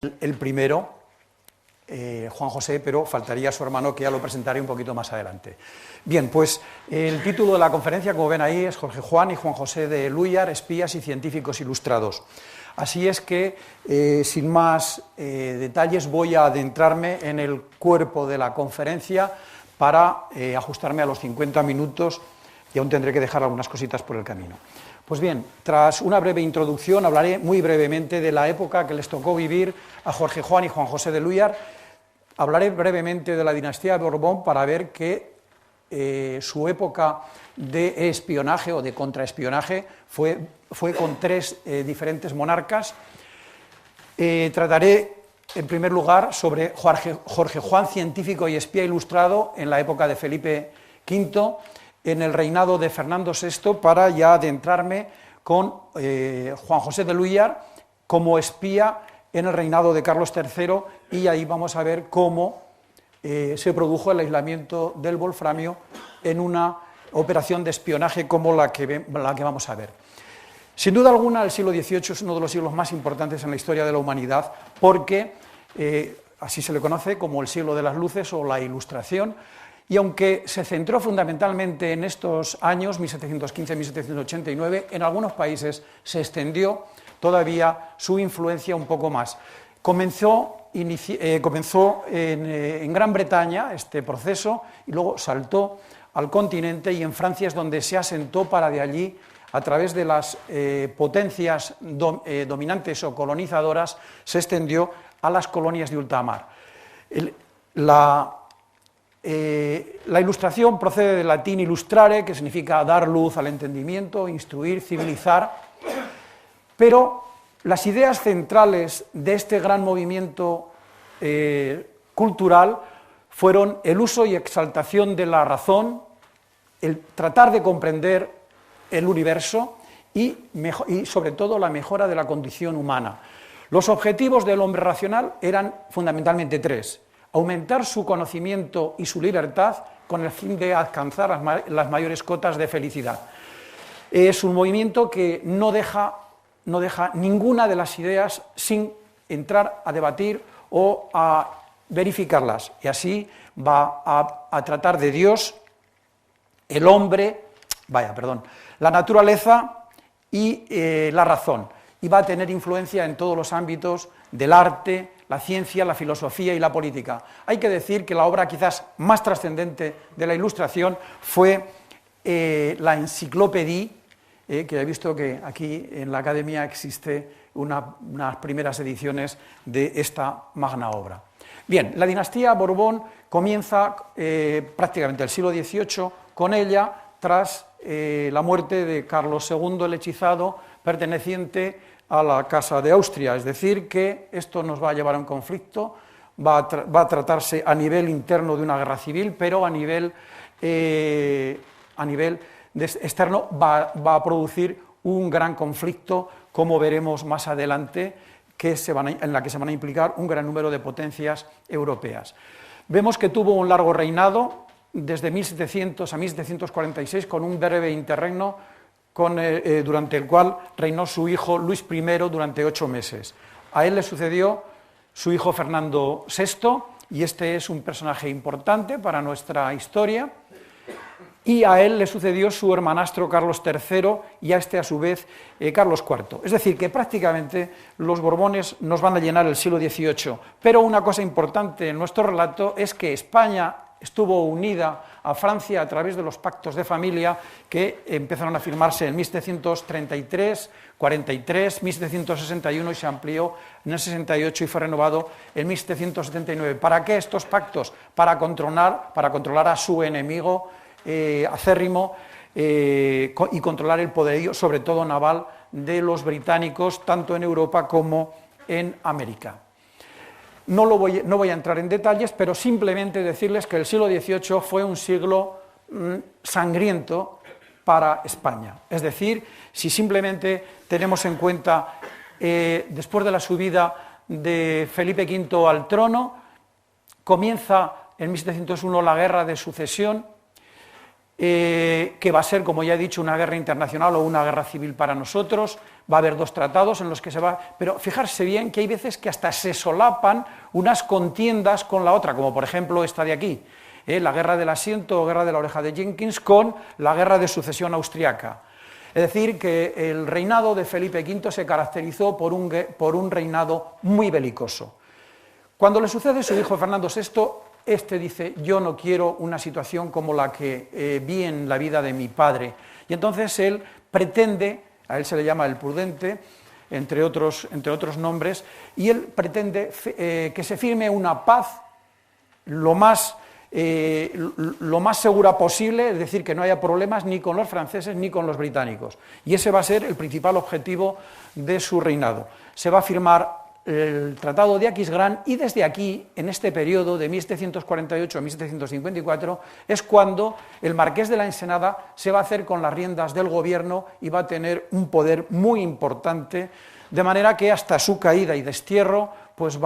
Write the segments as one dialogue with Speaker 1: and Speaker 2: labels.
Speaker 1: El primero, Juan José, pero faltaría su hermano, que ya lo presentaré un poquito más adelante. Bien, pues el título de la conferencia, como ven ahí, es Jorge Juan y Juan José de Lúyar, espías y científicos ilustrados. Así es que, sin más detalles, voy a adentrarme en el cuerpo de la conferencia para ajustarme a los 50 minutos y aún tendré que dejar algunas cositas por el camino. Pues bien, tras una breve introducción, hablaré muy brevemente de la época que les tocó vivir a Jorge Juan y Juan José de Lúyar. Hablaré brevemente de la dinastía de Borbón para ver que su época de espionaje o de contraespionaje fue con tres diferentes monarcas. Trataré, en primer lugar, sobre Jorge Juan, científico y espía ilustrado en la época de Felipe V, en el reinado de Fernando VI, para ya adentrarme con Juan José de Lúyar como espía en el reinado de Carlos III, y ahí vamos a ver cómo se produjo el aislamiento del wolframio en una operación de espionaje como la que vamos a ver. Sin duda alguna, el siglo XVIII es uno de los siglos más importantes en la historia de la humanidad, porque así se le conoce como el siglo de las luces o la Ilustración. Y aunque se centró fundamentalmente en estos años, 1715-1789, en algunos países se extendió todavía su influencia un poco más. Comenzó en Gran Bretaña este proceso y luego saltó al continente, y en Francia es donde se asentó para de allí, a través de las potencias dominantes o colonizadoras, se extendió a las colonias de ultramar. La Ilustración procede del latín illustrare, que significa dar luz al entendimiento, instruir, civilizar, pero las ideas centrales de este gran movimiento cultural fueron el uso y exaltación de la razón, el tratar de comprender el universo y sobre todo la mejora de la condición humana. Los objetivos del hombre racional eran fundamentalmente tres: aumentar su conocimiento y su libertad con el fin de alcanzar las mayores cotas de felicidad. Es un movimiento que no deja ninguna de las ideas sin entrar a debatir o a verificarlas, y así va a tratar de Dios, el hombre, la naturaleza y la razón, y va a tener influencia en todos los ámbitos del arte, la ciencia, la filosofía y la política. Hay que decir que la obra quizás más trascendente de la Ilustración fue la Enciclopédie, que he visto que aquí en la Academia existe unas primeras ediciones de esta magna obra. Bien, la dinastía Borbón comienza prácticamente el siglo XVIII con ella, tras la muerte de Carlos II el Hechizado, perteneciente a la Casa de Austria. Es decir, que esto nos va a llevar a un conflicto, va a tratarse a nivel interno de una guerra civil, pero a nivel externo va a producir un gran conflicto, como veremos más adelante, en la que se van a implicar un gran número de potencias europeas. Vemos que tuvo un largo reinado, desde 1700 a 1746, con un breve interregno durante el cual reinó su hijo Luis I durante 8 meses. A él le sucedió su hijo Fernando VI, y este es un personaje importante para nuestra historia, y a él le sucedió su hermanastro Carlos III, y a este a su vez Carlos IV. Es decir, que prácticamente los Borbones nos van a llenar el siglo XVIII, pero una cosa importante en nuestro relato es que España estuvo unida a Francia a través de los pactos de familia que empezaron a firmarse en 1733, 43, 1761 y se amplió en el 68 y fue renovado en 1779. ¿Para qué estos pactos? Para controlar a su enemigo acérrimo y controlar el poderío, sobre todo naval, de los británicos, tanto en Europa como en América. No voy a entrar en detalles, pero simplemente decirles que el siglo XVIII fue un siglo sangriento para España. Es decir, si simplemente tenemos en cuenta, después de la subida de Felipe V al trono, comienza en 1701 la Guerra de Sucesión, que va a ser, como ya he dicho, una guerra internacional o una guerra civil para nosotros. Va a haber dos tratados en los que se va... Pero fijarse bien que hay veces que hasta se solapan unas contiendas con la otra, como por ejemplo esta de aquí, la guerra del asiento o guerra de la oreja de Jenkins con la guerra de sucesión austriaca. Es decir, que el reinado de Felipe V se caracterizó por un reinado muy belicoso. Cuando le sucede su hijo Fernando VI, este dice: yo no quiero una situación como la que vi en la vida de mi padre. Y entonces él pretende, a él se le llama el prudente, entre otros nombres, y él pretende que se firme una paz lo más segura posible, es decir, que no haya problemas ni con los franceses ni con los británicos. Y ese va a ser el principal objetivo de su reinado. Se va a firmar el Tratado de Aquisgrán, y desde aquí, en este periodo de 1748 a 1754, es cuando el marqués de la Ensenada se va a hacer con las riendas del gobierno y va a tener un poder muy importante, de manera que hasta su caída y destierro, pues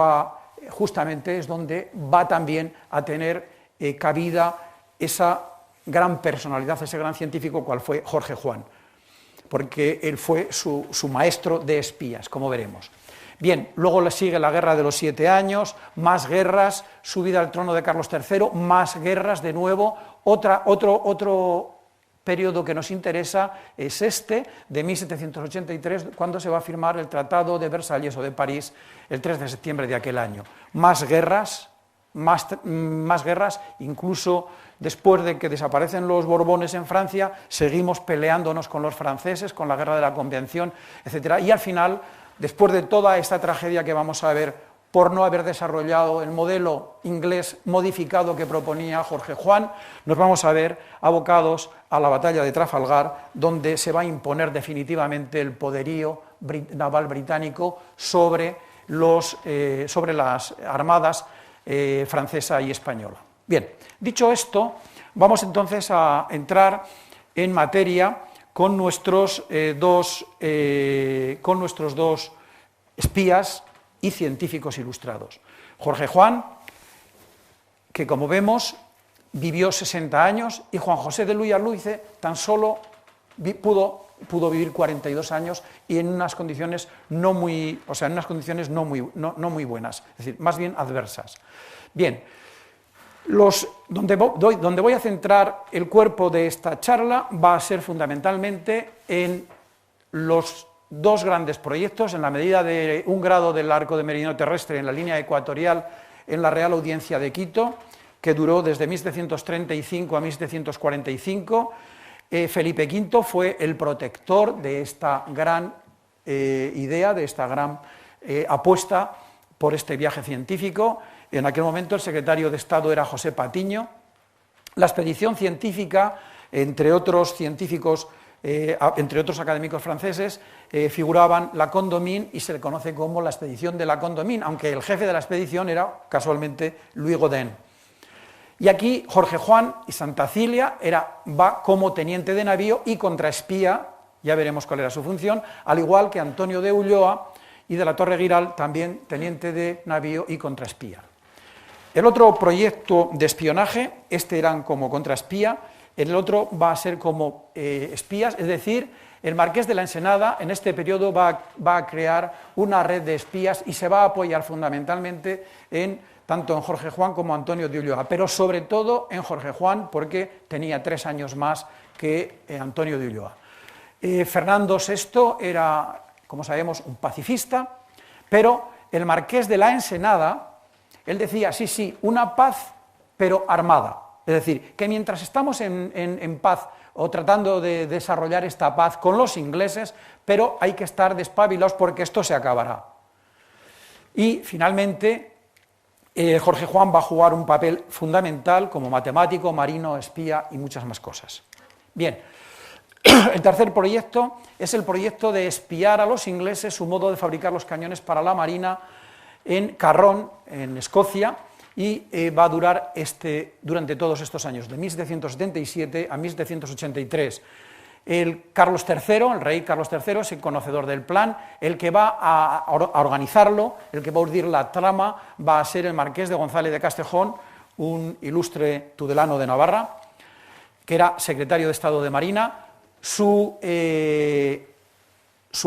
Speaker 1: justamente es donde va también a tener cabida esa gran personalidad, ese gran científico cual fue Jorge Juan, porque él fue su maestro de espías, como veremos. Bien, luego le sigue la Guerra de los 7 años, más guerras, subida al trono de Carlos III, más guerras de nuevo. Otro periodo que nos interesa es este, de 1783, cuando se va a firmar el Tratado de Versalles o de París, el 3 de septiembre de aquel año. Más guerras, incluso después de que desaparecen los Borbones en Francia, seguimos peleándonos con los franceses, con la Guerra de la Convención, etc. Y al final, después de toda esta tragedia que vamos a ver por no haber desarrollado el modelo inglés modificado que proponía Jorge Juan, nos vamos a ver abocados a la batalla de Trafalgar, donde se va a imponer definitivamente el poderío naval británico sobre las armadas francesa y española. Bien, dicho esto, vamos entonces a entrar en materia con nuestros dos espías y científicos ilustrados. Jorge Juan, que como vemos vivió 60 años, y Juan José de Luis tan solo pudo vivir 42 años y en unas condiciones no muy buenas, es decir, más bien adversas. Bien, donde voy a centrar el cuerpo de esta charla va a ser fundamentalmente en los dos grandes proyectos, en la medida de 1 grado del arco de meridiano terrestre en la línea ecuatorial en la Real Audiencia de Quito, que duró desde 1735 a 1745. Felipe V fue el protector de esta gran idea, de esta gran apuesta por este viaje científico. En aquel momento el secretario de Estado era José Patiño. La expedición científica, entre otros científicos, entre otros académicos franceses, figuraban la Condamine, y se le conoce como la expedición de la Condamine, aunque el jefe de la expedición era casualmente Louis Gaudin. Y aquí Jorge Juan y Santa Cilia va como teniente de navío y contraespía, ya veremos cuál era su función, al igual que Antonio de Ulloa y de la Torre Giral, también teniente de navío y contraespía. El otro proyecto de espionaje, eran como contraespía, el otro va a ser como espías, es decir, el marqués de la Ensenada en este periodo va a crear una red de espías y se va a apoyar fundamentalmente tanto en Jorge Juan como Antonio de Ulloa, pero sobre todo en Jorge Juan, porque tenía 3 años más que Antonio de Ulloa. Fernando VI era, como sabemos, un pacifista, pero el marqués de la Ensenada, él decía, sí, una paz, pero armada. Es decir, que mientras estamos en paz o tratando de desarrollar esta paz con los ingleses, pero hay que estar despabilados porque esto se acabará. Y finalmente, Jorge Juan va a jugar un papel fundamental como matemático, marino, espía y muchas más cosas. Bien, el tercer proyecto es el proyecto de espiar a los ingleses su modo de fabricar los cañones para la marina en Carron, en Escocia, y va a durar durante todos estos años, de 1777 a 1783. El rey Carlos III, es el conocedor del plan, el que va a organizarlo, el que va a urdir la trama, va a ser el marqués de González de Castejón, un ilustre tudelano de Navarra. que era secretario de Estado de Marina, su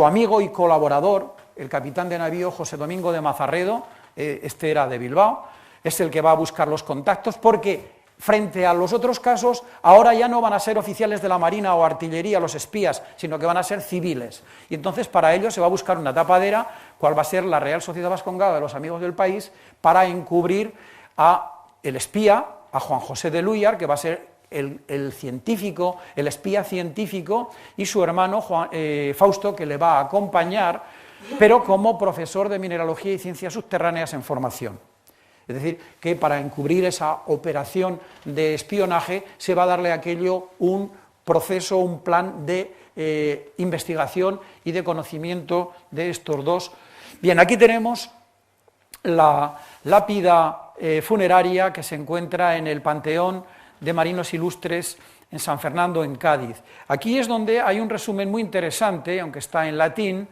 Speaker 1: amigo y colaborador, el capitán de navío José Domingo de Mazarredo, este era de Bilbao, es el que va a buscar los contactos, porque frente a los otros casos, ahora ya no van a ser oficiales de la Marina o artillería los espías, sino que van a ser civiles. Y entonces para ello se va a buscar una tapadera, cual va a ser la Real Sociedad Vascongada de los Amigos del País, para encubrir a el espía, a Juan José de Luyar, que va a ser el científico, el espía científico, y su hermano Fausto, que le va a acompañar, pero como profesor de mineralogía y ciencias subterráneas en formación. Es decir, que para encubrir esa operación de espionaje se va a darle a aquello un proceso, un plan de investigación y de conocimiento de estos dos. Bien, aquí tenemos la lápida funeraria que se encuentra en el Panteón de Marinos Ilustres en San Fernando, en Cádiz. Aquí es donde hay un resumen muy interesante, aunque está en latín,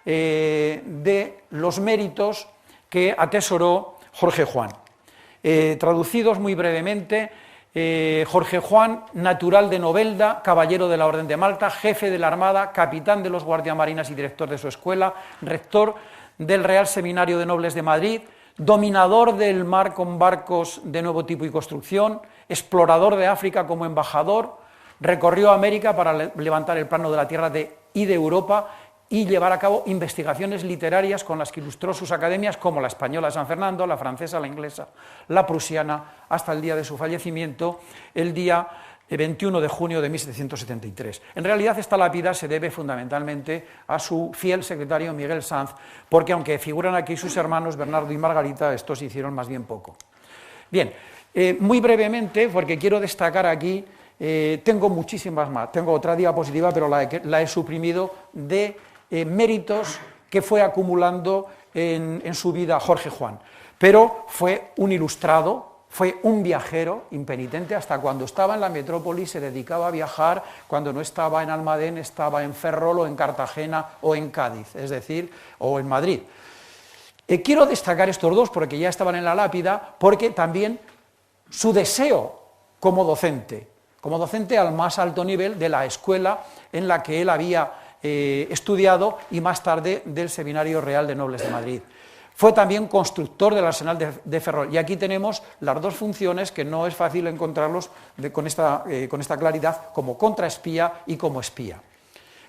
Speaker 1: de los méritos que atesoró Jorge Juan. Traducidos muy brevemente, Jorge Juan, natural de Novelda, caballero de la Orden de Malta, jefe de la Armada, capitán de los guardiamarinas y director de su escuela, rector del Real Seminario de Nobles de Madrid, dominador del mar con barcos de nuevo tipo y construcción, explorador de África como embajador, recorrió América para levantar el plano de la tierra y de Europa y llevar a cabo investigaciones literarias con las que ilustró sus academias, como la española de San Fernando, la francesa, la inglesa, la prusiana, hasta el día de su fallecimiento, el día 21 de junio de 1773. En realidad esta lápida se debe fundamentalmente a su fiel secretario Miguel Sanz, porque aunque figuran aquí sus hermanos Bernardo y Margarita, estos hicieron más bien poco. Bien, muy brevemente, porque quiero destacar aquí, tengo muchísimas más, tengo otra diapositiva, pero la he suprimido, de méritos que fue acumulando en su vida Jorge Juan, pero fue un ilustrado, fue un viajero impenitente. Hasta cuando estaba en la metrópoli se dedicaba a viajar, cuando no estaba en Almadén estaba en Ferrol o en Cartagena o en Cádiz, es decir, o en Madrid. Quiero destacar estos dos porque ya estaban en la lápida, porque también su deseo como docente al más alto nivel de la escuela en la que él había estudiado y más tarde del Seminario Real de Nobles de Madrid. Fue también constructor del arsenal de Ferrol, y aquí tenemos las dos funciones que no es fácil encontrarlos con esta claridad, como contraespía y como espía.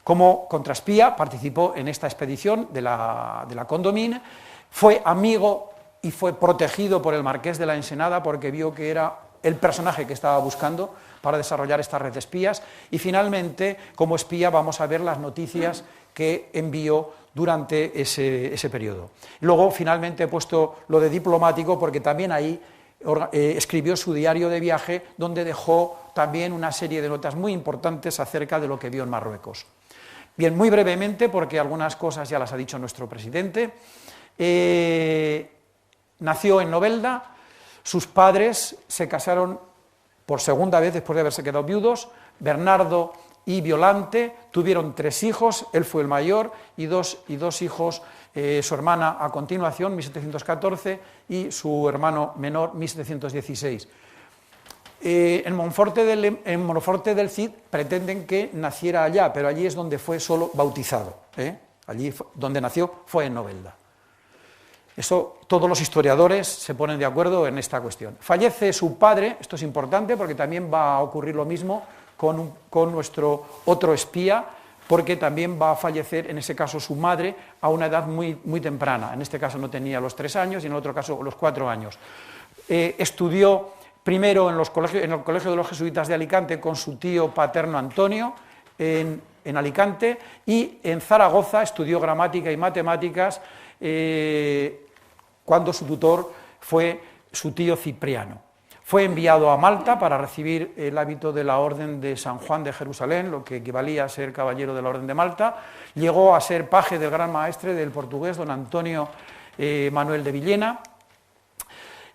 Speaker 1: Como contraespía participó en esta expedición de la Condamine, fue amigo y fue protegido por el marqués de la Ensenada porque vio que era el personaje que estaba buscando para desarrollar esta red de espías, y finalmente, como espía, vamos a ver las noticias que envió durante ese periodo. Luego, finalmente, he puesto lo de diplomático porque también ahí escribió su diario de viaje, donde dejó también una serie de notas muy importantes acerca de lo que vio en Marruecos. Bien, muy brevemente, porque algunas cosas ya las ha dicho nuestro presidente. Nació en Novelda, sus padres se casaron por segunda vez después de haberse quedado viudos. Bernardo y Violante tuvieron 3 hijos, él fue el mayor, y dos hijos, su hermana a continuación, 1714, y su hermano menor, 1716. En Monforte del Cid pretenden que naciera allá, pero allí es donde fue solo bautizado. Allí donde nació fue en Novelda. Eso, todos los historiadores se ponen de acuerdo en esta cuestión. Fallece su padre, esto es importante porque también va a ocurrir lo mismo con nuestro otro espía, porque también va a fallecer, en ese caso, su madre a una edad muy, muy temprana. En este caso no tenía los 3 años y en el otro caso los 4 años. Estudió primero en el Colegio de los Jesuitas de Alicante con su tío paterno Antonio, en Alicante, y en Zaragoza estudió gramática y matemáticas, cuando su tutor fue su tío Cipriano. Fue enviado a Malta para recibir el hábito de la Orden de San Juan de Jerusalén, lo que equivalía a ser caballero de la Orden de Malta. Llegó a ser paje del gran maestre del portugués, don Antonio Manuel de Villena.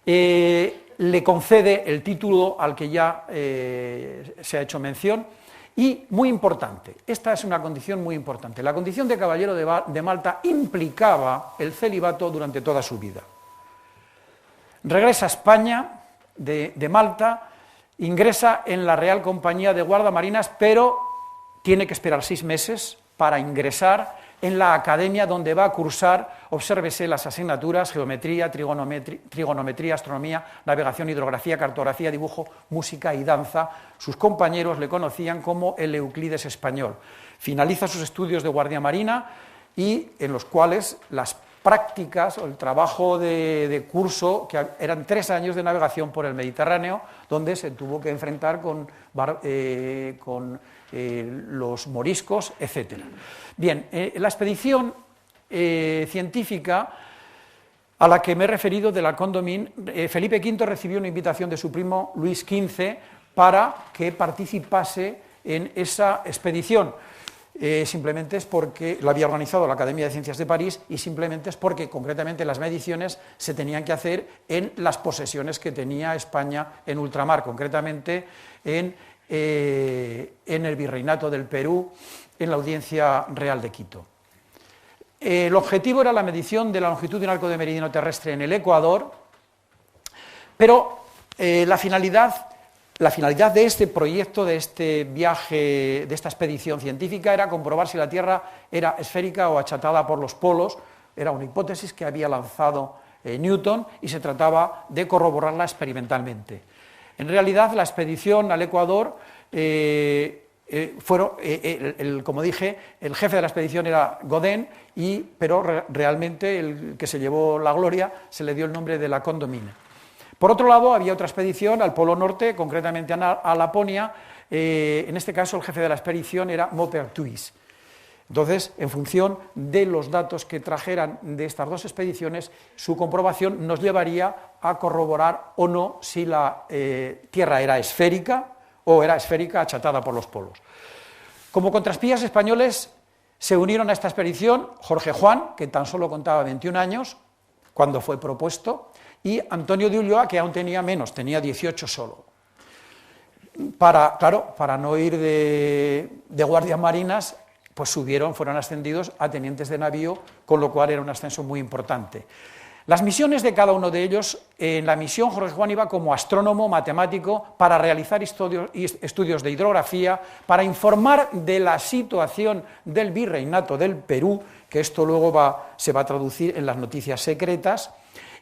Speaker 1: Le concede el título al que ya se ha hecho mención. Y, muy importante, esta es una condición muy importante, la condición de caballero de Malta implicaba el celibato durante toda su vida. Regresa a España de Malta ingresa en la Real Compañía de Guardiamarinas, pero tiene que esperar 6 meses para ingresar en la academia donde va a cursar, obsérvese, las asignaturas geometría, trigonometría, astronomía, navegación, hidrografía, cartografía, dibujo, música y danza. Sus compañeros le conocían como el Euclides español. Finaliza sus estudios de guardia marina y en los cuales las prácticas o el trabajo de curso, que eran 3 años de navegación por el Mediterráneo, donde se tuvo que enfrentar con los moriscos, etc. Bien, la expedición científica a la que me he referido de la Condamine, Felipe V recibió una invitación de su primo Luis XV para que participase en esa expedición. Simplemente es porque lo había organizado la Academia de Ciencias de París y simplemente es porque concretamente las mediciones se tenían que hacer en las posesiones que tenía España en ultramar, concretamente en el Virreinato del Perú, en la Audiencia Real de Quito. El objetivo era la medición de la longitud de un arco de meridiano terrestre en el Ecuador, pero la finalidad de este proyecto, de este viaje, de esta expedición científica, era comprobar si la Tierra era esférica o achatada por los polos. Era una hipótesis que había lanzado Newton y se trataba de corroborarla experimentalmente. En realidad, la expedición al Ecuador, como dije, el jefe de la expedición era Godin, pero realmente el que se llevó la gloria se le dio el nombre de la Condamine. Por otro lado, había otra expedición al Polo Norte, concretamente a Laponia. En este caso, el jefe de la expedición era Maupertuis. Entonces, en función de los datos que trajeran de estas 2 expediciones, su comprobación nos llevaría a corroborar o no si la Tierra era esférica o era esférica achatada por los polos. Como contraespías españoles se unieron a esta expedición Jorge Juan, que tan solo contaba 21 años cuando fue propuesto, y Antonio de Ulloa, que aún tenía menos, tenía 18 solo. Para no ir de guardias marinas, pues fueron ascendidos a tenientes de navío, con lo cual era un ascenso muy importante. Las misiones de cada uno de ellos, en la misión Jorge Juan iba como astrónomo, matemático, para realizar estudios de hidrografía, para informar de la situación del Virreinato del Perú, que esto luego se va a traducir en las noticias secretas,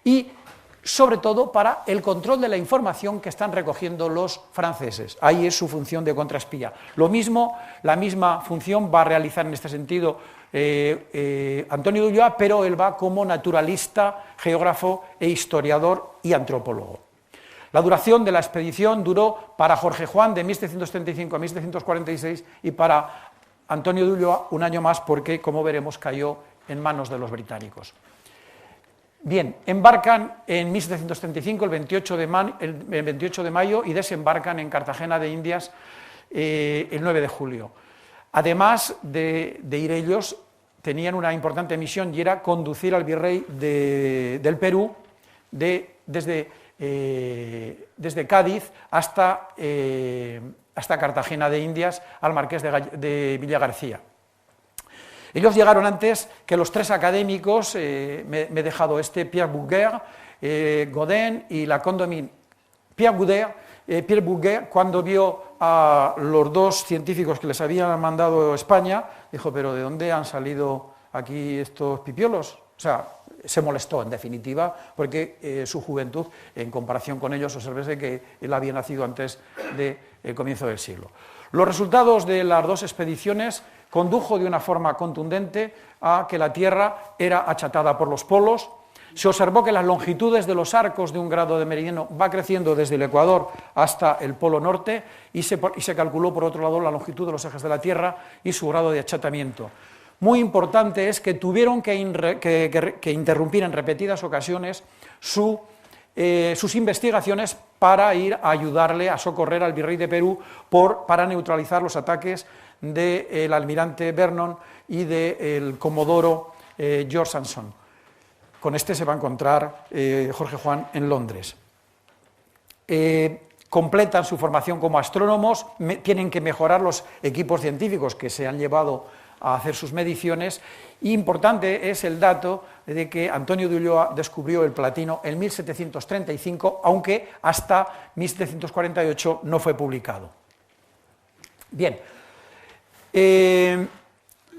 Speaker 1: y sobre todo para el control de la información que están recogiendo los franceses. Ahí es su función de contraespía. Lo mismo, la misma función va a realizar en este sentido Antonio de Ulloa, pero él va como naturalista, geógrafo e historiador y antropólogo. La duración de la expedición duró para Jorge Juan de 1735 a 1746 y para Antonio de Ulloa un año más porque, como veremos, cayó en manos de los británicos. Bien, embarcan en 1735, el 28 de mayo, y desembarcan en Cartagena de Indias el 9 de julio. Además de ir ellos, tenían una importante misión y era conducir al virrey del Perú desde Cádiz hasta Cartagena de Indias, al marqués de Villagarcía. Ellos llegaron antes que los 3 académicos, me he dejado Pierre Bouguer, Godin y la Condamine. Pierre Bouguer, cuando vio a los 2 científicos que les habían mandado España, dijo, pero ¿de dónde han salido aquí estos pipiolos? O sea, se molestó, en definitiva, porque su juventud, en comparación con ellos, observese que él había nacido antes del comienzo del siglo. Los resultados de las 2 expediciones condujo de una forma contundente a que la Tierra era achatada por los polos. Se observó que las longitudes de los arcos de un grado de meridiano va creciendo desde el Ecuador hasta el Polo Norte y se calculó, por otro lado, la longitud de los ejes de la Tierra y su grado de achatamiento. Muy importante es que tuvieron que interrumpir en repetidas ocasiones sus investigaciones para ir a ayudarle a socorrer al virrey de Perú para neutralizar los ataques del almirante Vernon y del comodoro George Sanson. Con este se va a encontrar Jorge Juan en Londres. Completan su formación como astrónomos, tienen que mejorar los equipos científicos que se han llevado a hacer sus mediciones. Importante es el dato de que Antonio de Ulloa descubrió el platino en 1735, aunque hasta 1748 no fue publicado. Bien,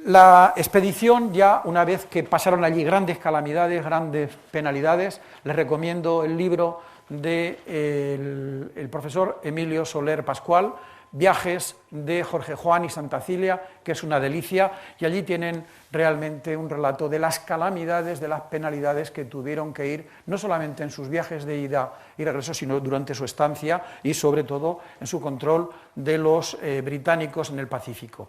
Speaker 1: la expedición, ya una vez que pasaron allí grandes calamidades, grandes penalidades, les recomiendo el libro del profesor Emilio Soler Pascual, Viajes de Jorge Juan y Santa Cilia, que es una delicia, y allí tienen realmente un relato de las calamidades, de las penalidades que tuvieron que ir, no solamente en sus viajes de ida y regreso, sino durante su estancia y sobre todo en su control de los británicos en el Pacífico.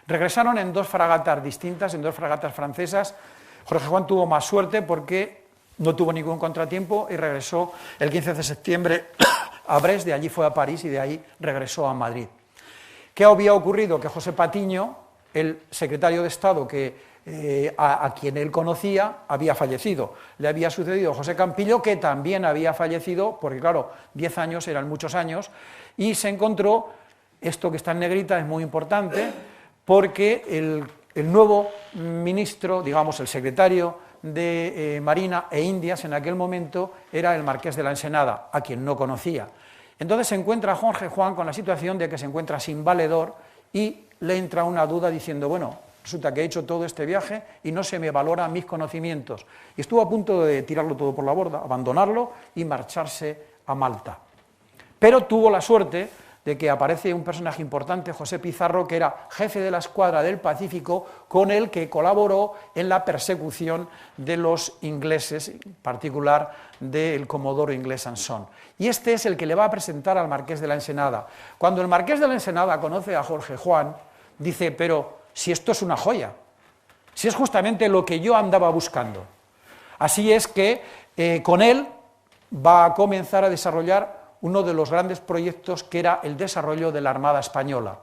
Speaker 1: Regresaron en 2 fragatas distintas, en 2 fragatas francesas. Jorge Juan tuvo más suerte porque no tuvo ningún contratiempo y regresó el 15 de septiembre a Brest, de allí fue a París y de ahí regresó a Madrid. ¿Qué había ocurrido? Que José Patiño, el secretario de Estado a quien él conocía, había fallecido. Le había sucedido José Campillo, que también había fallecido, porque claro, 10 años eran muchos años, y se encontró, esto que está en negrita es muy importante, porque el nuevo ministro, digamos el secretario de Marina e Indias en aquel momento era el marqués de la Ensenada, a quien no conocía. Entonces se encuentra Jorge Juan con la situación de que se encuentra sin valedor y le entra una duda diciendo, bueno, resulta que he hecho todo este viaje y no se me valoran mis conocimientos. Y estuvo a punto de tirarlo todo por la borda, abandonarlo y marcharse a Malta. Pero tuvo la suerte de que aparece un personaje importante, José Pizarro, que era jefe de la escuadra del Pacífico, con el que colaboró en la persecución de los ingleses, en particular del comodoro inglés Sansón. Y este es el que le va a presentar al marqués de la Ensenada. Cuando el marqués de la Ensenada conoce a Jorge Juan, dice, pero si esto es una joya, si es justamente lo que yo andaba buscando. Así es que con él va a comenzar a desarrollar uno de los grandes proyectos, que era el desarrollo de la Armada Española.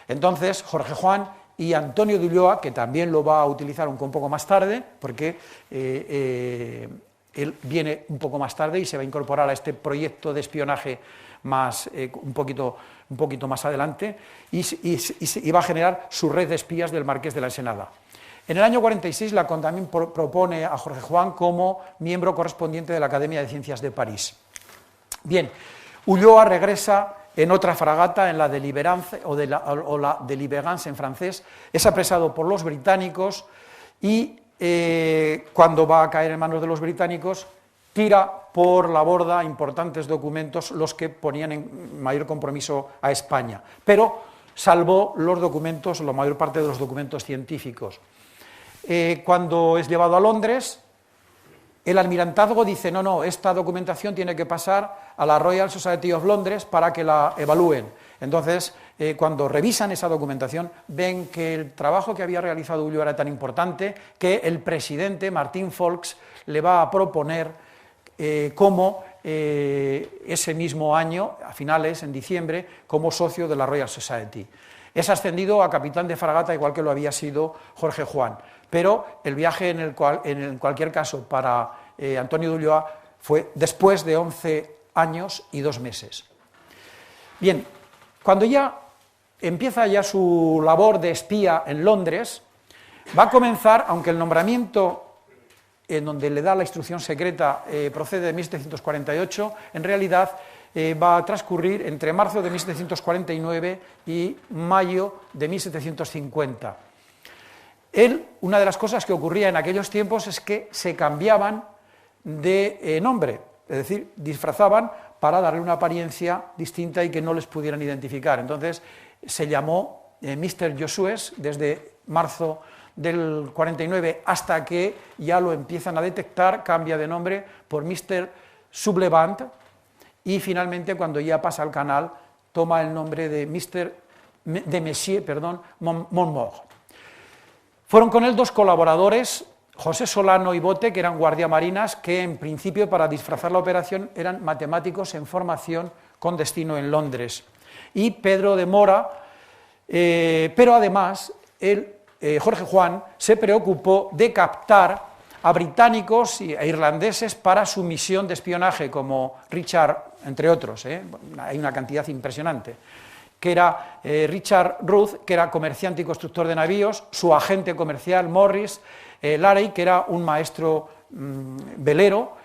Speaker 1: Entonces, Jorge Juan y Antonio de Ulloa, que también lo va a utilizar un poco más tarde, porque él viene un poco más tarde y se va a incorporar a este proyecto de espionaje más, un poquito más adelante, y va a generar su red de espías del marqués de la Ensenada. En el año 46, la CON también propone a Jorge Juan como miembro correspondiente de la Academia de Ciencias de París. Bien, Ulloa regresa en otra fragata, en la Deliverance, o la Deliverance en francés, es apresado por los británicos y cuando va a caer en manos de los británicos, tira por la borda importantes documentos, los que ponían en mayor compromiso a España, pero salvó los documentos, la mayor parte de los documentos científicos. Cuando es llevado a Londres, el almirantazgo dice, no, esta documentación tiene que pasar a la Royal Society of Londres para que la evalúen. Entonces, cuando revisan esa documentación, ven que el trabajo que había realizado Ulloa era tan importante que el presidente, Martin Folks, le va a proponer como ese mismo año, a finales, en diciembre, como socio de la Royal Society. Es ascendido a capitán de fragata, igual que lo había sido Jorge Juan. Pero el viaje, en cualquier caso, para Antonio de Ulloa fue después de 11 años y 2 meses. Bien, cuando ya empieza ya su labor de espía en Londres, va a comenzar, aunque el nombramiento en donde le da la instrucción secreta procede de 1748, en realidad va a transcurrir entre marzo de 1749 y mayo de 1750. Una de las cosas que ocurría en aquellos tiempos es que se cambiaban de nombre, es decir, disfrazaban para darle una apariencia distinta y que no les pudieran identificar. Entonces se llamó Mr. Josuès desde marzo del 49 hasta que ya lo empiezan a detectar, cambia de nombre por Mr. Sublevant y finalmente cuando ya pasa al canal toma el nombre de Monsieur Montmort. Fueron con él 2 colaboradores, José Solano y Bote, que eran guardiamarinas, que en principio para disfrazar la operación eran matemáticos en formación con destino en Londres, y Pedro de Mora, pero además Jorge Juan se preocupó de captar a británicos e irlandeses para su misión de espionaje, como Richard, entre otros, hay una cantidad impresionante. que era Richard Ruth, que era comerciante y constructor de navíos, su agente comercial, Morris Larey, que era un maestro velero,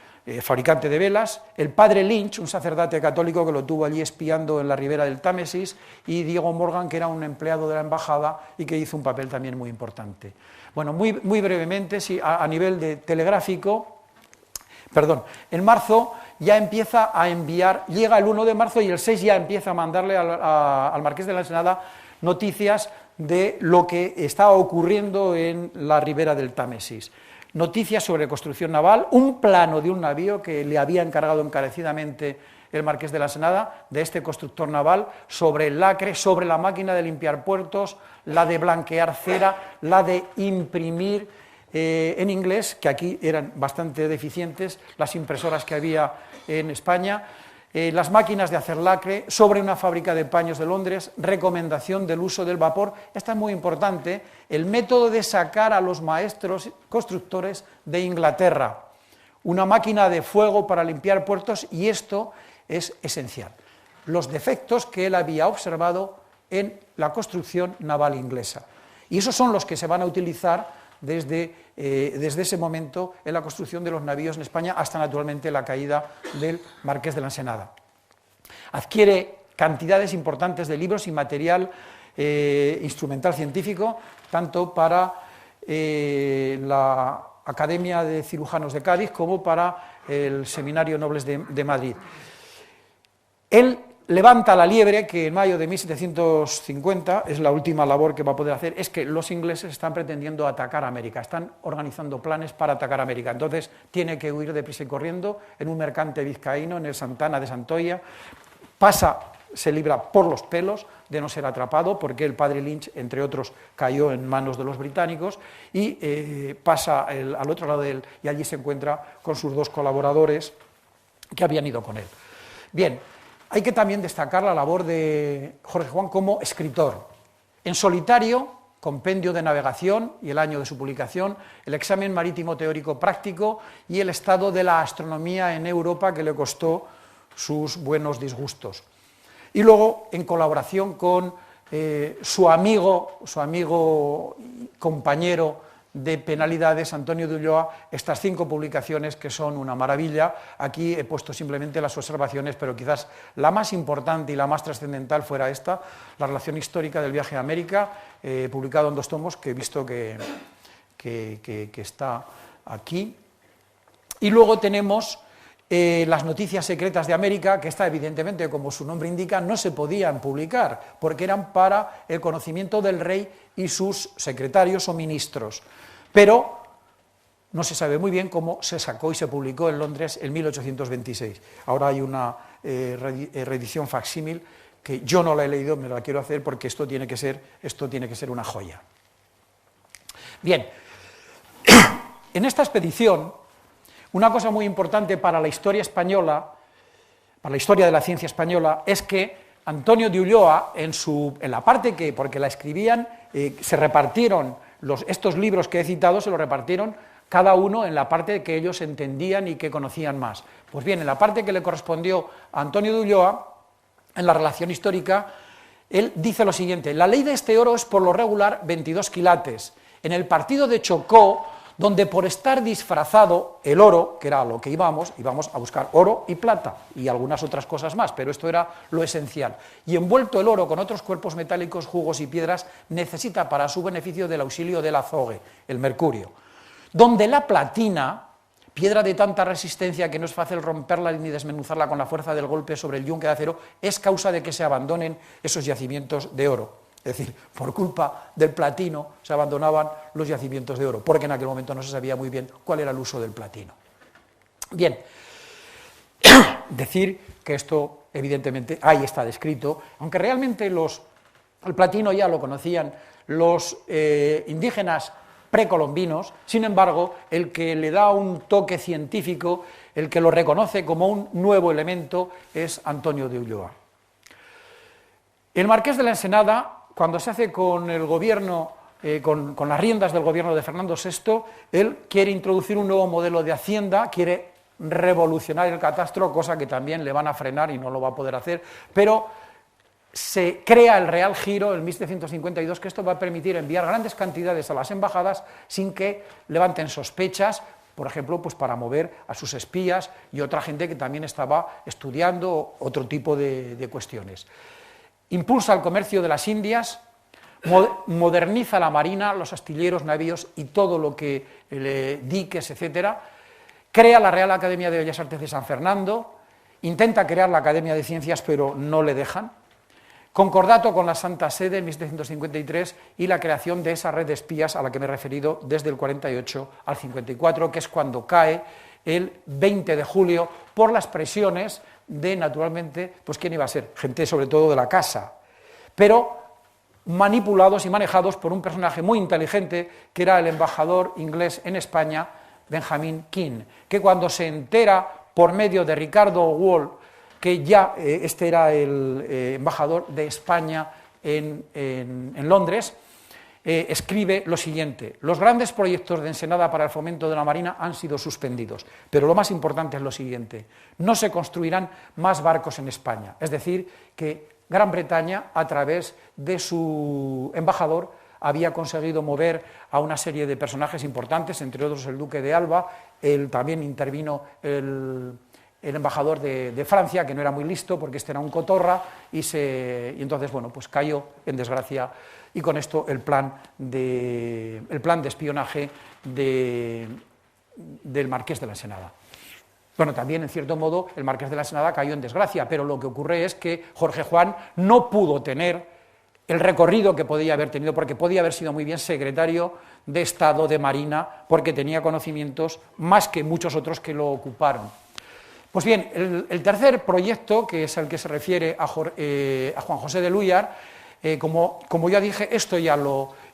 Speaker 1: fabricante de velas, el padre Lynch, un sacerdote católico que lo tuvo allí espiando en la ribera del Támesis, y Diego Morgan, que era un empleado de la embajada y que hizo un papel también muy importante. Bueno, muy brevemente, sí, a nivel de telegráfico, en marzo ya empieza a enviar, llega el 1 de marzo y el 6 ya empieza a mandarle al Marqués de la Ensenada noticias de lo que estaba ocurriendo en la ribera del Támesis. Noticias sobre construcción naval, un plano de un navío que le había encargado encarecidamente el Marqués de la Ensenada, de este constructor naval, sobre el lacre, sobre la máquina de limpiar puertos, la de blanquear cera, la de imprimir en inglés, que aquí eran bastante deficientes, las impresoras que había en España, las máquinas de hacer lacre, sobre una fábrica de paños de Londres, recomendación del uso del vapor. Esta es muy importante, el método de sacar a los maestros constructores de Inglaterra, una máquina de fuego para limpiar puertos, y esto es esencial, los defectos que él había observado en la construcción naval inglesa. Y esos son los que se van a utilizar desde ese momento en la construcción de los navíos en España hasta naturalmente la caída del Marqués de la Ensenada. Adquiere cantidades importantes de libros y material instrumental científico, tanto para la Academia de Cirujanos de Cádiz como para el Seminario Nobles de Madrid. Él levanta la liebre que en mayo de 1750, es la última labor que va a poder hacer, es que los ingleses están pretendiendo atacar América, están organizando planes para atacar América, entonces tiene que huir deprisa y corriendo en un mercante vizcaíno, en el Santana de Santoya, se libra por los pelos de no ser atrapado, porque el padre Lynch, entre otros, cayó en manos de los británicos, y pasa al otro lado de él, y allí se encuentra con sus dos colaboradores que habían ido con él. Bien, hay que también destacar la labor de Jorge Juan como escritor. En solitario, Compendio de Navegación y el año de su publicación, el examen marítimo teórico práctico y el estado de la astronomía en Europa, que le costó sus buenos disgustos. Y luego, en colaboración con su amigo y compañero de penalidades, Antonio de Ulloa, estas 5 publicaciones que son una maravilla. Aquí he puesto simplemente las observaciones, pero quizás la más importante y la más trascendental fuera esta, la relación histórica del viaje a América, publicado en 2 tomos, que he visto que está aquí. Y luego tenemos las noticias secretas de América, que esta evidentemente, como su nombre indica, no se podían publicar, porque eran para el conocimiento del rey y sus secretarios o ministros. Pero no se sabe muy bien cómo se sacó y se publicó en Londres en 1826. Ahora hay una reedición facsímil que yo no la he leído, me la quiero hacer porque esto tiene que ser una joya. Bien, en esta expedición, una cosa muy importante para la historia española, para la historia de la ciencia española, es que Antonio de Ulloa, en la parte que, porque la escribían, se repartieron estos libros que he citado, se los repartieron cada uno en la parte que ellos entendían y que conocían más. Pues bien, en la parte que le correspondió a Antonio de Ulloa, en la relación histórica, él dice lo siguiente: la ley de este oro es por lo regular 22 quilates. En el partido de Chocó, donde por estar disfrazado el oro, que era a lo que íbamos a buscar oro y plata y algunas otras cosas más, pero esto era lo esencial, y envuelto el oro con otros cuerpos metálicos, jugos y piedras, necesita para su beneficio del auxilio del azogue, el mercurio, donde la platina, piedra de tanta resistencia que no es fácil romperla ni desmenuzarla con la fuerza del golpe sobre el yunque de acero, es causa de que se abandonen esos yacimientos de oro. Es decir, por culpa del platino se abandonaban los yacimientos de oro, porque en aquel momento no se sabía muy bien cuál era el uso del platino. Bien, decir que esto evidentemente ahí está descrito, aunque realmente el platino ya lo conocían los indígenas precolombinos, sin embargo, el que le da un toque científico, el que lo reconoce como un nuevo elemento, es Antonio de Ulloa. El Marqués de la Ensenada, cuando se hace con el gobierno, con las riendas del gobierno de Fernando VI, él quiere introducir un nuevo modelo de hacienda, quiere revolucionar el catastro, cosa que también le van a frenar y no lo va a poder hacer, pero se crea el Real Giro en 1752, que esto va a permitir enviar grandes cantidades a las embajadas sin que levanten sospechas, por ejemplo, pues para mover a sus espías y otra gente que también estaba estudiando otro tipo de cuestiones. Impulsa el comercio de las Indias, moderniza la marina, los astilleros, navíos y todo lo que diques, etcétera. Crea la Real Academia de Bellas Artes de San Fernando, intenta crear la Academia de Ciencias, pero no le dejan. Concordato con la Santa Sede en 1753 y la creación de esa red de espías a la que me he referido desde el 48 al 54, que es cuando cae el 20 de julio por las presiones de, naturalmente, pues quién iba a ser, gente sobre todo de la casa, pero manipulados y manejados por un personaje muy inteligente que era el embajador inglés en España, Benjamin King, que cuando se entera por medio de Ricardo Wall que ya este era el embajador de España en Londres, escribe lo siguiente: los grandes proyectos de Ensenada para el fomento de la marina han sido suspendidos, pero lo más importante es lo siguiente: no se construirán más barcos en España. Es decir, que Gran Bretaña, a través de su embajador, había conseguido mover a una serie de personajes importantes, entre otros el duque de Alba, también intervino el embajador de Francia, que no era muy listo porque este era un cotorra, y entonces, bueno, pues cayó en desgracia, y con esto el plan de espionaje del Marqués de la Ensenada. Bueno, también, en cierto modo, el Marqués de la Ensenada cayó en desgracia, pero lo que ocurre es que Jorge Juan no pudo tener el recorrido que podía haber tenido, porque podía haber sido muy bien secretario de Estado de Marina, porque tenía conocimientos más que muchos otros que lo ocuparon. Pues bien, el tercer proyecto, que es el que se refiere a Juan José de Lúyar, como ya dije, esto ya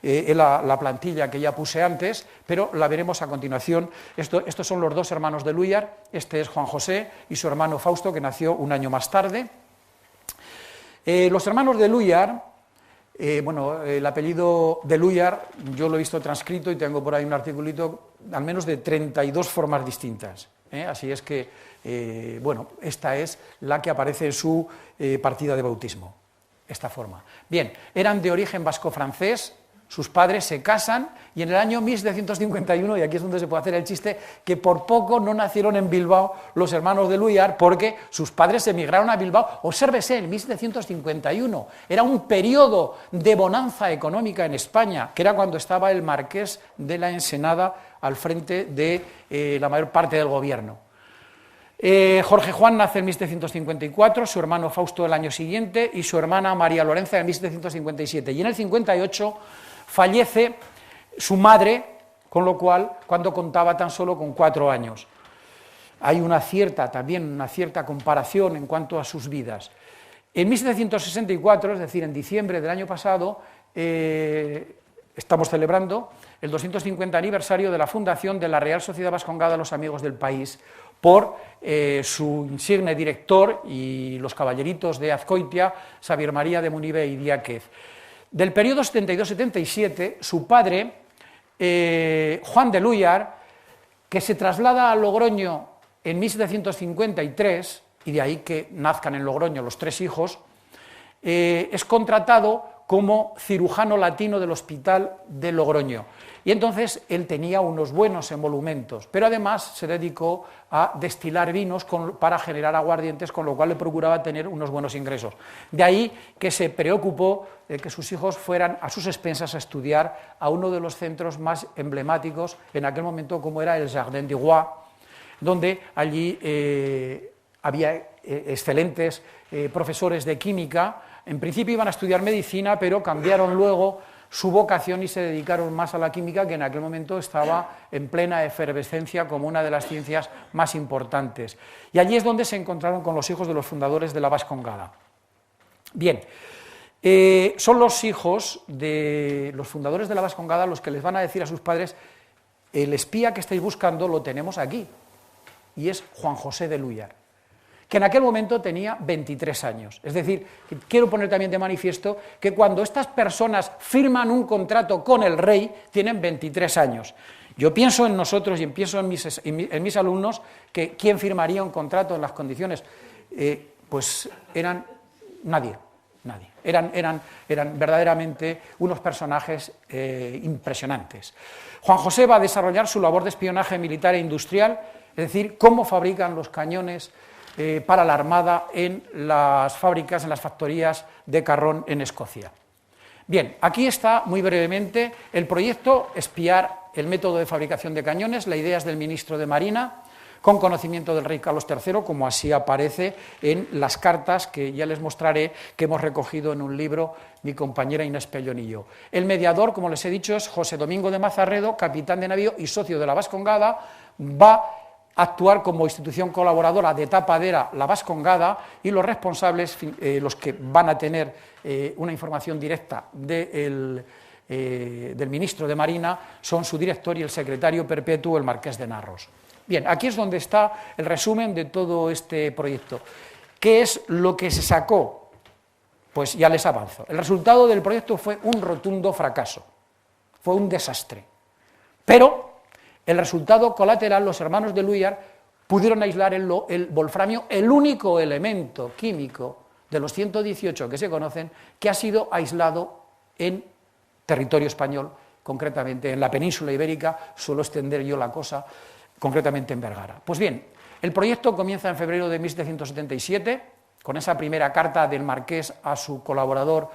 Speaker 1: es la plantilla que ya puse antes, pero la veremos a continuación. Estos son los dos hermanos de Lúyar, este es Juan José y su hermano Fausto, que nació un año más tarde. Los hermanos de Lúyar, el apellido de Lúyar yo lo he visto transcrito y tengo por ahí un articulito al menos de 32 formas distintas. Así es que, esta es la que aparece en su partida de bautismo, esta forma. Bien, eran de origen vasco-francés, sus padres se casan y en el año 1751, y aquí es donde se puede hacer el chiste, que por poco no nacieron en Bilbao los hermanos de Lúyar porque sus padres emigraron a Bilbao. Obsérvese, en 1751 era un periodo de bonanza económica en España, que era cuando estaba el Marqués de la Ensenada al frente de la mayor parte del gobierno. Jorge Juan nace en 1754, su hermano Fausto el año siguiente y su hermana María Lorenza en 1757. Y en el 58 fallece su madre, con lo cual, cuando contaba tan solo con 4 años. Hay una cierta comparación en cuanto a sus vidas. En 1764, es decir, en diciembre del año pasado, estamos celebrando el 250 aniversario de la fundación de la Real Sociedad Vascongada Los Amigos del País, por su insigne director y los caballeritos de Azcoitia, Xavier María de Munive y Diáquez. Del periodo 72-77, su padre, Juan de Lúyar, que se traslada a Logroño en 1753, y de ahí que nazcan en Logroño los 3 hijos, es contratado como cirujano latino del Hospital de Logroño. Y entonces él tenía unos buenos emolumentos, pero además se dedicó a destilar vinos para generar aguardientes, con lo cual le procuraba tener unos buenos ingresos. De ahí que se preocupó de que sus hijos fueran a sus expensas a estudiar a uno de los centros más emblemáticos en aquel momento, como era el Jardin du Roi, donde allí había excelentes profesores de química. En principio iban a estudiar medicina, pero cambiaron luego su vocación y se dedicaron más a la química, que en aquel momento estaba en plena efervescencia como una de las ciencias más importantes. Y allí es donde se encontraron con los hijos de los fundadores de la Vascongada. Bien, son los hijos de los fundadores de la Vascongada los que les van a decir a sus padres: el espía que estáis buscando lo tenemos aquí, y es Juan José de Lúyar, que en aquel momento tenía 23 años. Es decir, quiero poner también de manifiesto que cuando estas personas firman un contrato con el rey, tienen 23 años. Yo pienso en nosotros y pienso en mis alumnos, que ¿quién firmaría un contrato en las condiciones? Pues eran nadie. nadie. Eran verdaderamente unos personajes impresionantes. Juan José va a desarrollar su labor de espionaje militar e industrial, es decir, cómo fabrican los cañones para la Armada en las fábricas, en las factorías de Carron en Escocia. Bien, aquí está muy brevemente el proyecto: espiar el método de fabricación de cañones. La idea es del ministro de Marina, con conocimiento del rey Carlos III, como así aparece en las cartas que ya les mostraré, que hemos recogido en un libro mi compañera Inés Pellón y yo. El mediador, como les he dicho, es José Domingo de Mazarredo, capitán de navío y socio de la Vascongada. Va a actuar como institución colaboradora de Tapadera, la Vascongada, y los responsables, los que van a tener una información directa del ministro de Marina, son su director y el secretario perpetuo, el marqués de Narros. Bien, aquí es donde está el resumen de todo este proyecto. ¿Qué es lo que se sacó? Pues ya les avanzo. El resultado del proyecto fue un rotundo fracaso, fue un desastre. Pero el resultado colateral, los hermanos de Luyar pudieron aislar el wolframio, el único elemento químico de los 118 que se conocen, que ha sido aislado en territorio español, concretamente en la península ibérica. Suelo extender yo la cosa, concretamente en Vergara. Pues bien, el proyecto comienza en febrero de 1777, con esa primera carta del marqués a su colaborador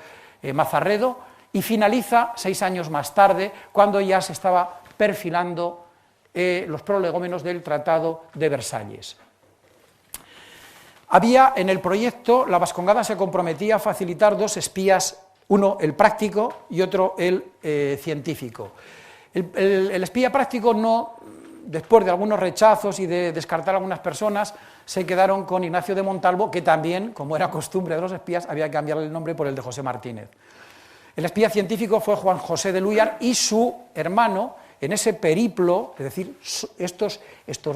Speaker 1: Mazarredo, y finaliza 6 años más tarde, cuando ya se estaba perfilando los prolegómenos del Tratado de Versalles. Había en el proyecto, la Vascongada se comprometía a facilitar 2 espías, uno el práctico y otro el científico. El espía práctico no, después de algunos rechazos y de descartar a algunas personas, se quedaron con Ignacio de Montalvo, que también, como era costumbre de los espías, había que cambiarle el nombre por el de José Martínez. El espía científico fue Juan José de Luyar y su hermano, en ese periplo, es decir, estos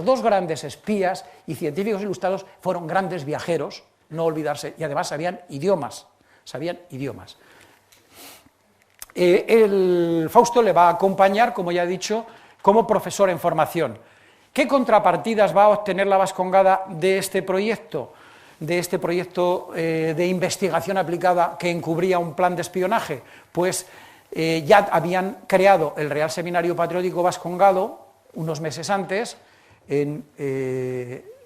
Speaker 1: 2 grandes espías y científicos ilustrados fueron grandes viajeros, no olvidarse, y además sabían idiomas. El Fausto le va a acompañar, como ya he dicho, como profesor en formación. ¿Qué contrapartidas va a obtener la Vascongada de este proyecto? De investigación aplicada que encubría un plan de espionaje? Pues ya habían creado el Real Seminario Patriótico Vascongado unos meses antes, en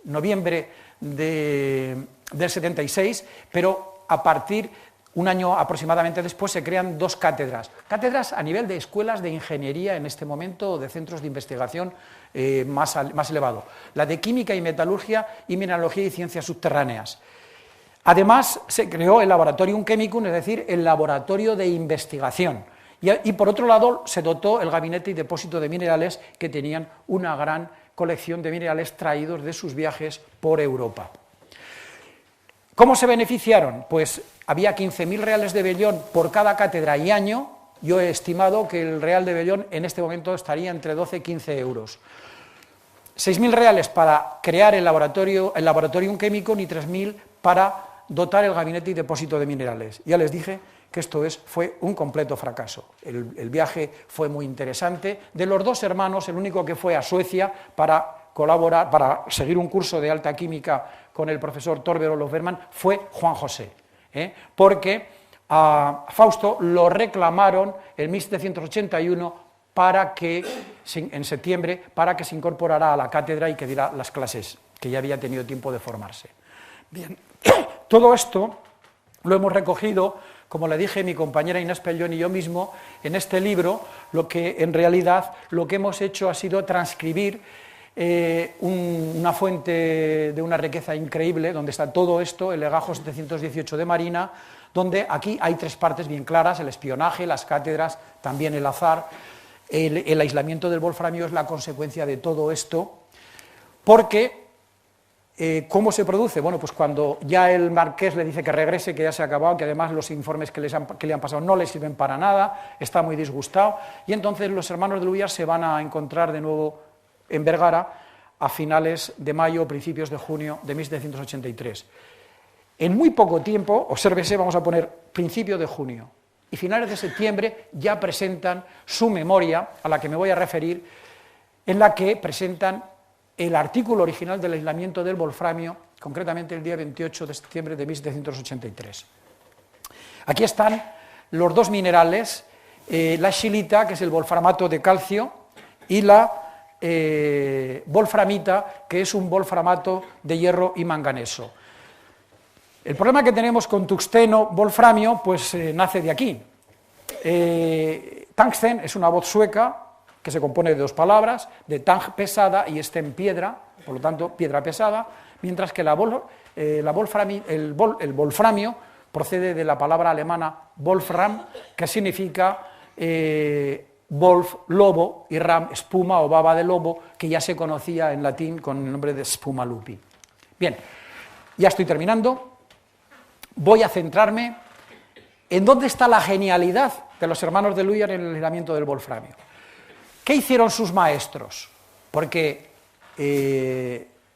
Speaker 1: noviembre del 76, pero a partir, un año aproximadamente después, se crean 2 cátedras a nivel de escuelas de ingeniería en este momento, de centros de investigación más elevado, la de química y metalurgia y mineralogía y ciencias subterráneas. Además, se creó el Laboratorium Chemicum, es decir, el laboratorio de investigación. Y por otro lado, se dotó el Gabinete y Depósito de Minerales, que tenían una gran colección de minerales traídos de sus viajes por Europa. ¿Cómo se beneficiaron? Pues había 15.000 reales de vellón por cada cátedra y año. Yo he estimado que el real de vellón en este momento estaría entre 12 y 15 euros. 6.000 reales para crear el Laboratorium Chemicum y 3.000 para dotar el Gabinete y Depósito de Minerales. Ya les dije que fue un completo fracaso. El viaje fue muy interesante. De los 2 hermanos, el único que fue a Suecia para colaborar, para seguir un curso de alta química con el profesor Torbjörn Olof Bergman, fue Juan José, porque a Fausto lo reclamaron en 1781 en septiembre, para que se incorporara a la cátedra y que diera las clases, que ya había tenido tiempo de formarse. Bien, todo esto lo hemos recogido, como le dije, mi compañera Inés Pellón y yo mismo, en este libro. Lo que en realidad lo que hemos hecho ha sido transcribir una fuente de una riqueza increíble, donde está todo esto, el legajo 718 de Marina, donde aquí hay 3 partes bien claras: el espionaje, las cátedras, también el azar. El aislamiento del wolframio es la consecuencia de todo esto, porque ¿cómo se produce? Bueno, pues cuando ya el marqués le dice que regrese, que ya se ha acabado, que además los informes que le han pasado no le sirven para nada, está muy disgustado, y entonces los hermanos de Luyar se van a encontrar de nuevo en Vergara a finales de mayo o principios de junio de 1783. En muy poco tiempo, obsérvese, vamos a poner principio de junio y finales de septiembre, ya presentan su memoria, a la que me voy a referir, en la que presentan el artículo original del aislamiento del wolframio, concretamente el día 28 de septiembre de 1783. Aquí están los dos minerales, la scheelita, que es el wolframato de calcio, y la wolframita, que es un wolframato de hierro y manganeso. El problema que tenemos con tungsteno, wolframio, pues nace de aquí. Tungsten es una voz sueca que se compone de dos palabras, de tang, pesada, y sten, piedra, por lo tanto, piedra pesada, mientras que el wolframio procede de la palabra alemana Wolfram, que significa wolf, lobo, y ram, espuma o baba de lobo, que ya se conocía en latín con el nombre de spuma lupi. Bien, ya estoy terminando. Voy a centrarme en dónde está la genialidad de los hermanos de Luyar en el aislamiento del wolframio. ¿Qué hicieron sus maestros? Porque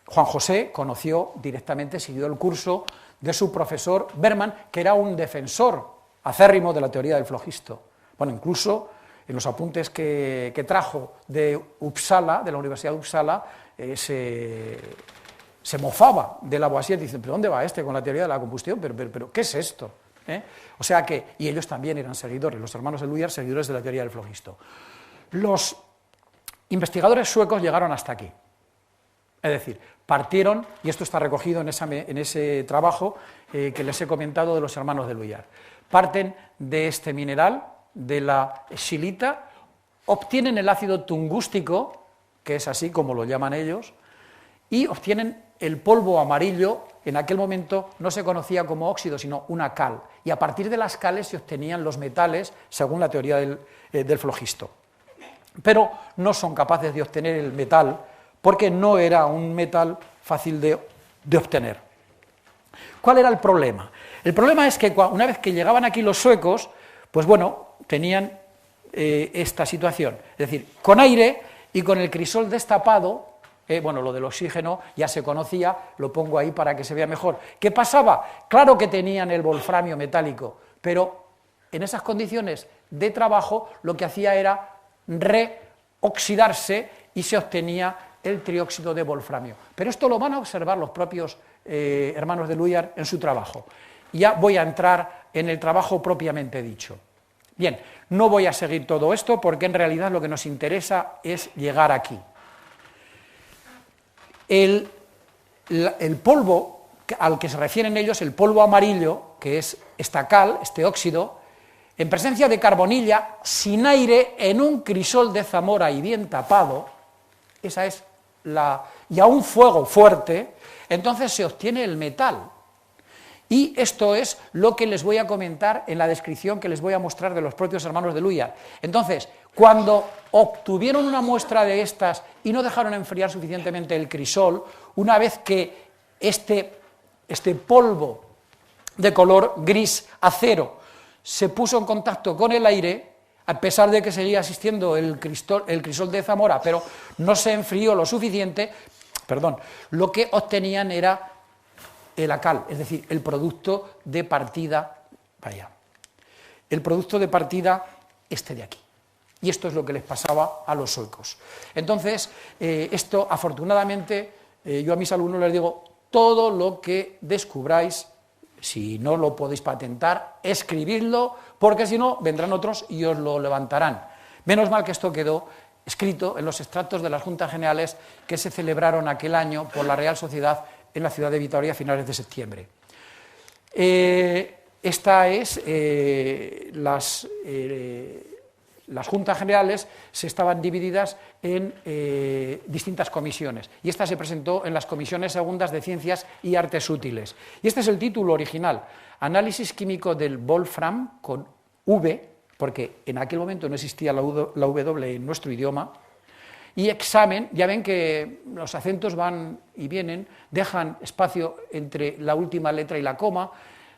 Speaker 1: Juan José conoció directamente, siguió el curso de su profesor Berman, que era un defensor acérrimo de la teoría del flogisto. Bueno, incluso en los apuntes que trajo de Uppsala, de la Universidad de Uppsala, se mofaba de Lavoisier, dicen, ¿pero dónde va este con la teoría de la combustión? ¿Pero qué es esto? O sea que, y ellos también eran seguidores, los hermanos de Luyar, seguidores de la teoría del flogisto. Los investigadores suecos llegaron hasta aquí, es decir, partieron, y esto está recogido en ese trabajo que les he comentado de los hermanos de Luyar, parten de este mineral, de la scheelita, obtienen el ácido tungústico, que es así como lo llaman ellos, y obtienen el polvo amarillo. En aquel momento no se conocía como óxido, sino una cal, y a partir de las cales se obtenían los metales, según la teoría del flogisto. Pero no son capaces de obtener el metal, porque no era un metal fácil de obtener. ¿Cuál era el problema? El problema es que una vez que llegaban aquí los suecos, pues bueno, tenían esta situación, es decir, con aire y con el crisol destapado. Bueno, lo del oxígeno ya se conocía, lo pongo ahí para que se vea mejor. ¿Qué pasaba? Claro que tenían el wolframio metálico, pero en esas condiciones de trabajo lo que hacía era reoxidarse y se obtenía el trióxido de wolframio. Pero esto lo van a observar los propios hermanos de Luyar en su trabajo. Ya voy a entrar en el trabajo propiamente dicho. Bien, no voy a seguir todo esto porque en realidad lo que nos interesa es llegar aquí. El polvo al que se refieren ellos, el polvo amarillo, que es esta cal, este óxido, en presencia de carbonilla, sin aire, en un crisol de Zamora y bien tapado, esa es y a un fuego fuerte, entonces se obtiene el metal. Y esto es lo que les voy a comentar en la descripción que les voy a mostrar de los propios hermanos de Luyar. Entonces, cuando obtuvieron una muestra de estas y no dejaron enfriar suficientemente el crisol, una vez que este polvo de color gris acero se puso en contacto con el aire, a pesar de que seguía existiendo el crisol de Zamora, pero no se enfrió lo suficiente, lo que obtenían era la cal, es decir, el producto de partida, el producto de partida este de aquí. Y esto es lo que les pasaba a los suecos. Entonces, esto afortunadamente, yo a mis alumnos les digo, todo lo que descubráis, si no lo podéis patentar, escribidlo, porque si no, vendrán otros y os lo levantarán. Menos mal que esto quedó escrito en los extractos de las Juntas Generales que se celebraron aquel año por la Real Sociedad en la ciudad de Vitoria a finales de septiembre. Esta es las Juntas Generales se estaban divididas en distintas comisiones, y esta se presentó en las comisiones segundas de Ciencias y Artes Útiles. Y este es el título original, Análisis químico del Wolfram, con V, porque en aquel momento no existía la W en nuestro idioma, y examen. Ya ven que los acentos van y vienen, dejan espacio entre la última letra y la coma,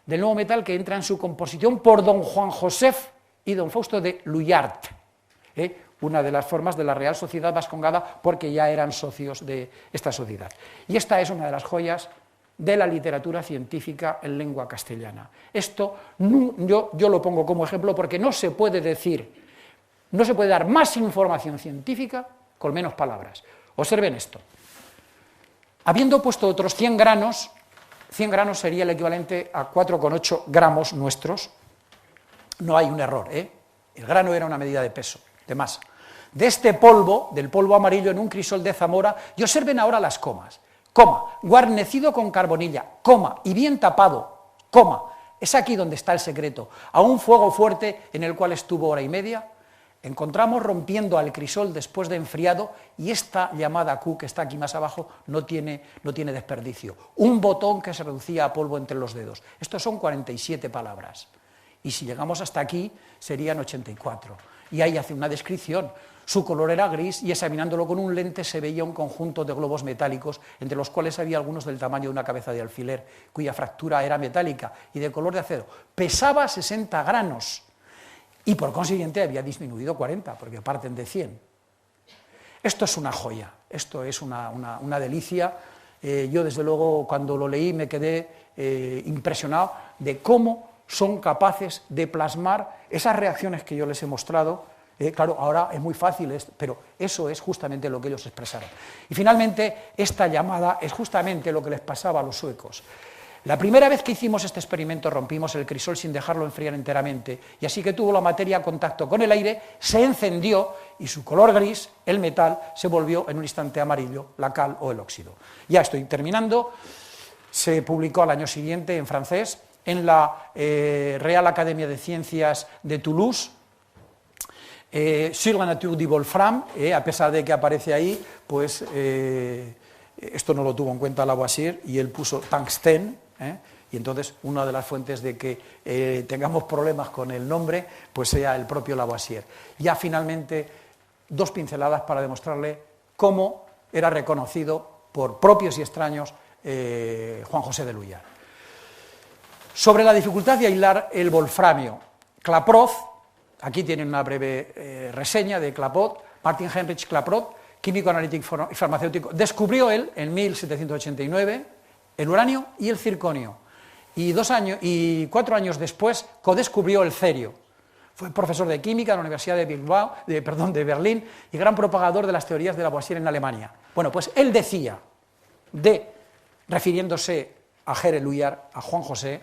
Speaker 1: del nuevo metal que entra en su composición por don Juan Josef y don Fausto de Luyart, una de las formas de la Real Sociedad Vascongada, porque ya eran socios de esta sociedad. Y esta es una de las joyas de la literatura científica en lengua castellana. Esto yo lo pongo como ejemplo porque no se puede dar más información científica con menos palabras. Observen esto. Habiendo puesto otros 100 granos sería el equivalente a 4,8 gramos nuestros, no hay un error, el grano era una medida de peso, de masa. De este polvo, del polvo amarillo en un crisol de Zamora, y observen ahora las comas, coma, guarnecido con carbonilla, coma, y bien tapado, coma, es aquí donde está el secreto, a un fuego fuerte en el cual estuvo hora y media, encontramos rompiendo al crisol después de enfriado, y esta llamada Q, que está aquí más abajo, no tiene desperdicio, un botón que se reducía a polvo entre los dedos. Estos son 47 palabras, y si llegamos hasta aquí, serían 84, y ahí hace una descripción. Su color era gris y examinándolo con un lente se veía un conjunto de globos metálicos, entre los cuales había algunos del tamaño de una cabeza de alfiler, cuya fractura era metálica y de color de acero. Pesaba 60 granos y por consiguiente había disminuido 40, porque parten de 100. Esto es una joya, esto es una delicia. Yo desde luego cuando lo leí me quedé impresionado de cómo son capaces de plasmar esas reacciones que yo les he mostrado. Claro, ahora es muy fácil, pero eso es justamente lo que ellos expresaron. Y finalmente, esta llamada es justamente lo que les pasaba a los suecos. La primera vez que hicimos este experimento rompimos el crisol sin dejarlo enfriar enteramente, y así que tuvo la materia contacto con el aire, se encendió y su color gris, el metal, se volvió en un instante amarillo, la cal o el óxido. Ya estoy terminando, se publicó al año siguiente en francés, en la Real Academia de Ciencias de Toulouse, sur la nature du Wolfram, a pesar de que aparece ahí, pues esto no lo tuvo en cuenta Lavoisier y él puso tungstén, y entonces una de las fuentes de que tengamos problemas con el nombre, pues sea el propio Lavoisier. Ya finalmente, dos pinceladas para demostrarle cómo era reconocido por propios y extraños Juan José de Luyar. Sobre la dificultad de aislar el wolframio, Klaproth, aquí tienen una breve reseña de Klaproth, Martin Heinrich Klaproth, químico analítico y farmacéutico, descubrió él en 1789 el uranio y el circonio, y 4 años después codescubrió el cerio. Fue profesor de química en la Universidad de Berlín y gran propagador de las teorías de Lavoisier en Alemania. Bueno, pues él decía, refiriéndose a Gerard Luyar, a Juan José,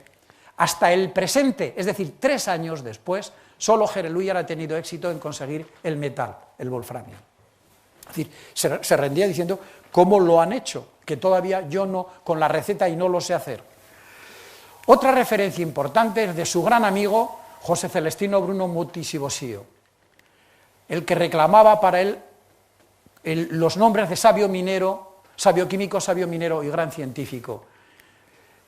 Speaker 1: hasta el presente, es decir, 3 años después, solo Gerard Luyar ha tenido éxito en conseguir el metal, el wolframio. Es decir, se rendía diciendo, ¿cómo lo han hecho? Que todavía yo no, con la receta y no lo sé hacer. Otra referencia importante es de su gran amigo, José Celestino Bruno Mutis-y-Bosio, el que reclamaba para él los nombres de sabio minero, sabio químico, sabio minero y gran científico.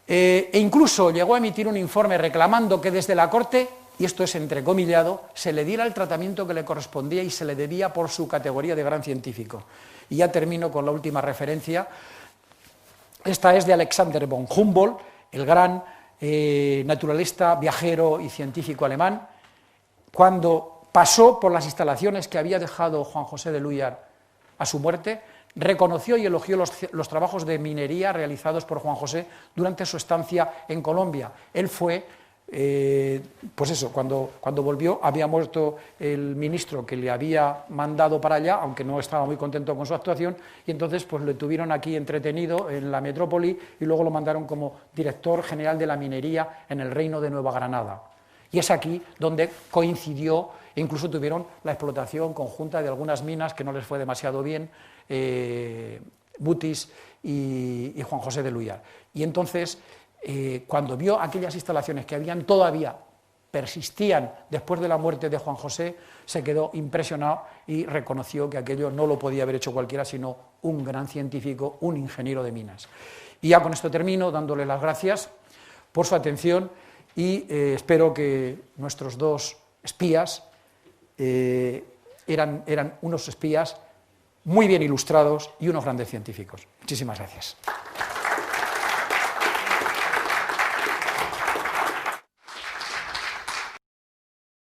Speaker 1: E incluso llegó a emitir un informe reclamando que desde la corte, y esto es entrecomillado, se le diera el tratamiento que le correspondía y se le debía por su categoría de gran científico. Y ya termino con la última referencia. Esta es de Alexander von Humboldt, el gran naturalista, viajero y científico alemán, cuando pasó por las instalaciones que había dejado Juan José de Luyar a su muerte, reconoció y elogió los trabajos de minería realizados por Juan José durante su estancia en Colombia. Él fue, pues eso, cuando volvió había muerto el ministro que le había mandado para allá, aunque no estaba muy contento con su actuación, y entonces pues le tuvieron aquí entretenido en la metrópoli y luego lo mandaron como director general de la minería en el Reino de Nueva Granada. Y es aquí donde coincidió, e incluso tuvieron la explotación conjunta de algunas minas que no les fue demasiado bien, Mutis y Juan José de Luyar. Y entonces, cuando vio aquellas instalaciones que todavía persistían después de la muerte de Juan José, se quedó impresionado y reconoció que aquello no lo podía haber hecho cualquiera, sino un gran científico, un ingeniero de minas. Y ya con esto termino, dándole las gracias por su atención y espero que nuestros dos espías eran unos espías muy bien ilustrados y unos grandes científicos. Muchísimas gracias.